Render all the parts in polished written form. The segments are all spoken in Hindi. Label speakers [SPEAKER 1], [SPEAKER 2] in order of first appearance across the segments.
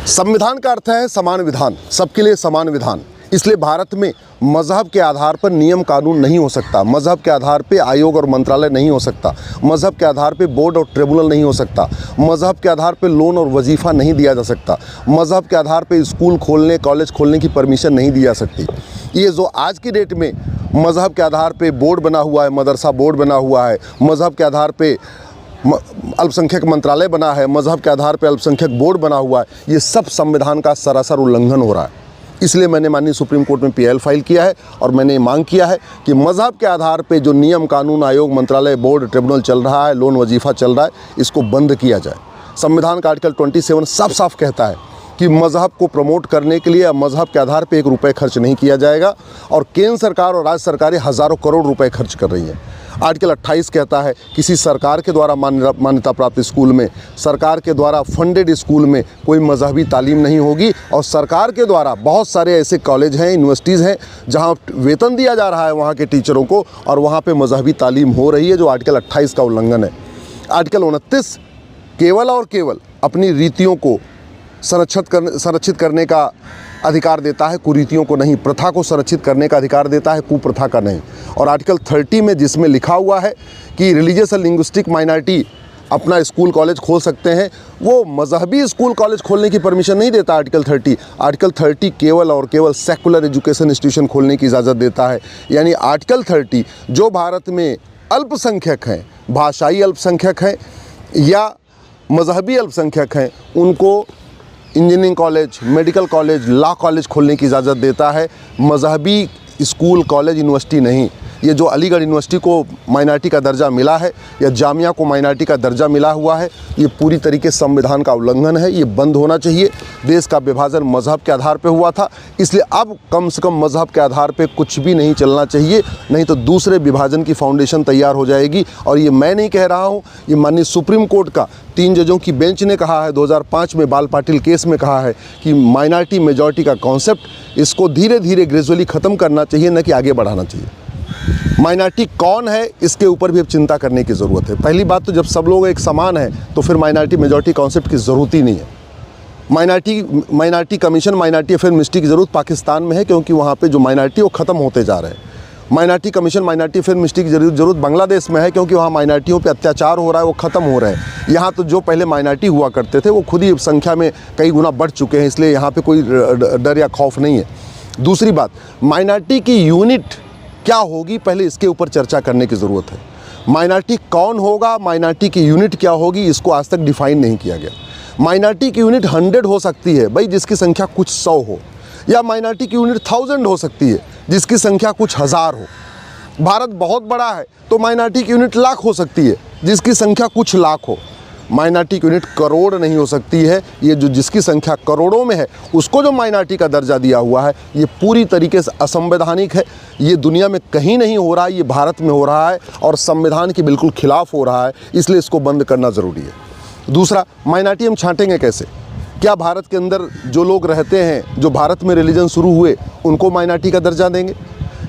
[SPEAKER 1] संविधान का अर्थ है समान विधान, सबके लिए समान विधान। इसलिए भारत में मज़हब के आधार पर नियम कानून नहीं हो सकता, मज़हब के आधार पे आयोग और मंत्रालय नहीं हो सकता, मज़हब के आधार पे बोर्ड और ट्रिब्यूनल नहीं हो सकता, मज़हब के आधार पे लोन और वजीफ़ा नहीं दिया जा सकता, मज़हब के आधार पे स्कूल खोलने कॉलेज खोलने की परमिशन नहीं दी जा सकती। ये जो आज की डेट में मज़हब के आधार पे बोर्ड बना हुआ है, मदरसा बोर्ड बना हुआ है, मज़हब के आधार पे अल्पसंख्यक मंत्रालय बना है, मज़हब के आधार पे अल्पसंख्यक बोर्ड बना हुआ है, ये सब संविधान का सरासर उल्लंघन हो रहा है। इसलिए मैंने माननीय सुप्रीम कोर्ट में पीआईएल फाइल किया है और मैंने मांग किया है कि मज़हब के आधार पे जो नियम कानून आयोग मंत्रालय बोर्ड ट्रिब्यूनल चल रहा है, लोन वजीफ़ा चल रहा है, इसको बंद किया जाए। संविधान का आर्टिकल 27 साफ साफ कहता है कि मज़हब को प्रमोट करने के लिए मज़हब के आधार पे 1 रुपये खर्च नहीं किया जाएगा और केंद्र सरकार और राज्य सरकारें हज़ारों करोड़ रुपए खर्च कर रही हैं। आर्टिकल 28 कहता है किसी सरकार के द्वारा मान्यता प्राप्त स्कूल में, सरकार के द्वारा फंडेड स्कूल में कोई मजहबी तालीम नहीं होगी और सरकार के द्वारा बहुत सारे ऐसे कॉलेज हैं, यूनिवर्सिटीज़ हैं जहां वेतन दिया जा रहा है वहां के टीचरों को और वहां पे मजहबी तालीम हो रही है, जो आर्टिकल 28 का उल्लंघन है। आर्टिकल 29 केवल और केवल अपनी रीतियों को संरक्षित करने का अधिकार देता है, कुरीतियों को नहीं। प्रथा को संरक्षित करने का अधिकार देता है, कुप्रथा का नहीं। और आर्टिकल 30 में जिसमें लिखा हुआ है कि रिलीजियस और लिंग्विस्टिक माइनॉरिटी अपना स्कूल कॉलेज खोल सकते हैं, वो मजहबी स्कूल कॉलेज खोलने की परमिशन नहीं देता। आर्टिकल 30 केवल और केवल सेकुलर एजुकेशन इंस्टीट्यूशन खोलने की इजाज़त देता है। यानी आर्टिकल 30 जो भारत में अल्पसंख्यक हैं, भाषाई अल्पसंख्यक हैं या मजहबी अल्पसंख्यक हैं, उनको engineering college, medical college, law college खोलने की इजाज़त देता है, मजहबी स्कूल कॉलेज यूनिवर्सिटी नहीं। ये जो अलीगढ़ यूनिवर्सिटी को माइनॉरिटी का दर्जा मिला है या जामिया को माइनॉरिटी का दर्जा मिला हुआ है, ये पूरी तरीके से संविधान का उल्लंघन है। ये बंद होना चाहिए। देश का विभाजन मज़हब के आधार पे हुआ था, इसलिए अब कम से कम मज़हब के आधार पे कुछ भी नहीं चलना चाहिए, नहीं तो दूसरे विभाजन की फाउंडेशन तैयार हो जाएगी। और ये मैं नहीं कह रहा हूँ, ये माननीय सुप्रीम कोर्ट का 3 जजों की बेंच ने कहा है, 2005 में बाल पाटिल केस में कहा है कि माइनॉरिटी मेजॉरिटी का कॉन्सेप्ट इसको धीरे धीरे ग्रेजुअली ख़त्म करना चाहिए, न कि आगे बढ़ाना चाहिए। माइनॉरिटी कौन है इसके ऊपर भी अब चिंता करने की ज़रूरत है। पहली बात तो जब सब लोग एक समान हैं तो फिर माइनॉरिटी मेजॉरिटी कॉन्सेप्ट की ज़रूरत ही नहीं है। Minority commission, minority affair ministry की ज़रूरत पाकिस्तान में है, क्योंकि वहाँ पे जो माइनॉरिटी वो ख़त्म होते जा रहे हैं। Minority commission, minority affair ministry की ज़रूरत बांग्लादेश में है, क्योंकि वहाँ माइनॉरिटियों पे अत्याचार हो रहा है, वो ख़त्म हो रहे हैं। यहाँ तो जो पहले माइनॉरिटी हुआ करते थे वो खुद ही संख्या में कई गुना बढ़ चुके हैं, इसलिए यहाँ पे कोई डर या खौफ नहीं है। दूसरी बात, माइनॉरिटी की यूनिट क्या होगी, पहले इसके ऊपर चर्चा करने की ज़रूरत है। माइनॉरिटी कौन होगा, माइनॉरिटी की यूनिट क्या होगी, इसको आज तक डिफ़ाइन नहीं किया गया। माइनॉरिटी की यूनिट 100 हो सकती है भाई, जिसकी संख्या कुछ 100 हो, या माइनॉरिटी की यूनिट 1000 हो सकती है, जिसकी संख्या कुछ 1000 हो। भारत बहुत बड़ा है तो माइनॉरिटी की यूनिट लाख हो सकती है, जिसकी संख्या कुछ लाख हो। माइनॉरिटी की यूनिट करोड़ नहीं हो सकती है। ये जो जिसकी संख्या करोड़ों में है उसको जो माइनॉरिटी का दर्जा दिया हुआ है, ये पूरी तरीके से असंवैधानिक है। ये दुनिया में कहीं नहीं हो रहा है, ये भारत में हो रहा है और संविधान के बिल्कुल खिलाफ हो रहा है, इसलिए इसको बंद करना ज़रूरी है। दूसरा, माइनॉरिटी हम छांटेंगे कैसे? क्या भारत के अंदर जो लोग रहते हैं, जो भारत में रिलीजन शुरू हुए, उनको माइनॉरिटी का दर्जा देंगे,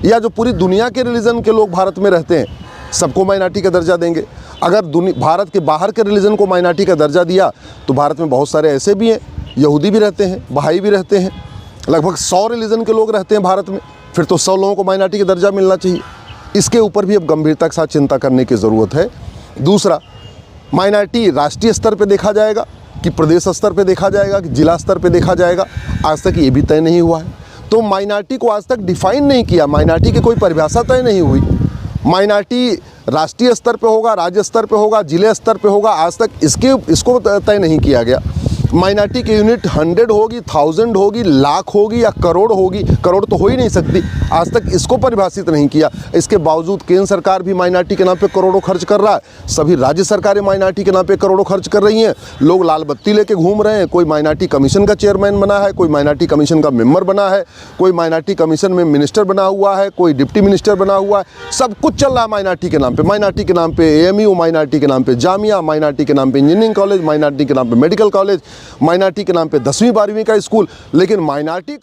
[SPEAKER 1] या जो पूरी दुनिया के रिलीजन के लोग भारत में रहते हैं सबको माइनॉरिटी का दर्जा देंगे? अगर भारत के बाहर के रिलीजन को माइनॉरिटी का दर्जा दिया तो भारत में बहुत सारे ऐसे भी हैं, यहूदी भी रहते हैं, बहाई भी रहते हैं, लगभग 100 रिलीजन के लोग रहते हैं भारत में, फिर तो 100 लोगों को माइनॉरिटी का दर्जा मिलना चाहिए। इसके ऊपर भी अब गंभीरता के साथ चिंता करने की ज़रूरत है। दूसरा, माइनॉरिटी राष्ट्रीय स्तर पर देखा जाएगा कि प्रदेश स्तर पर देखा जाएगा कि जिला स्तर पर देखा जाएगा, आज तक ये भी तय नहीं हुआ है। तो माइनॉरिटी को आज तक डिफ़ाइन नहीं किया, माइनॉरिटी की कोई परिभाषा तय नहीं हुई। माइनॉरिटी राष्ट्रीय स्तर पे होगा, राज्य स्तर पे होगा, जिले स्तर पे होगा, आज तक इसको तय नहीं किया गया। माइनॉरिटी की यूनिट 100 होगी, 1000 होगी, लाख होगी या करोड़ होगी? करोड़ तो हो ही नहीं सकती, आज तक इसको परिभाषित नहीं किया। इसके बावजूद केंद्र सरकार भी माइनॉरिटी के नाम पे करोड़ों खर्च कर रहा है, सभी राज्य सरकारें माइनॉरिटी के नाम पे करोड़ों खर्च कर रही हैं। लोग लाल बत्ती लेके घूम रहे हैं, कोई माइनॉरिटी कमीशन का चेयरमैन बना है, कोई माइनॉरिटी कमीशन का मेंबर बना है, कोई माइनॉरिटी कमीशन में मिनिस्टर बना हुआ है, कोई डिप्टी मिनिस्टर बना हुआ है, सब कुछ चल रहा है माइनॉरिटी के नाम पे। माइनॉरिटी के नाम पे AMU, माइनॉरिटी के नाम पे जामिया, माइनॉरिटी के नाम पे इंजीनियरिंग कॉलेज, माइनॉरिटी के नाम पे मेडिकल कॉलेज, माइनॉरिटी के नाम पे 10वीं 12वीं का स्कूल। लेकिन माइनॉरिटी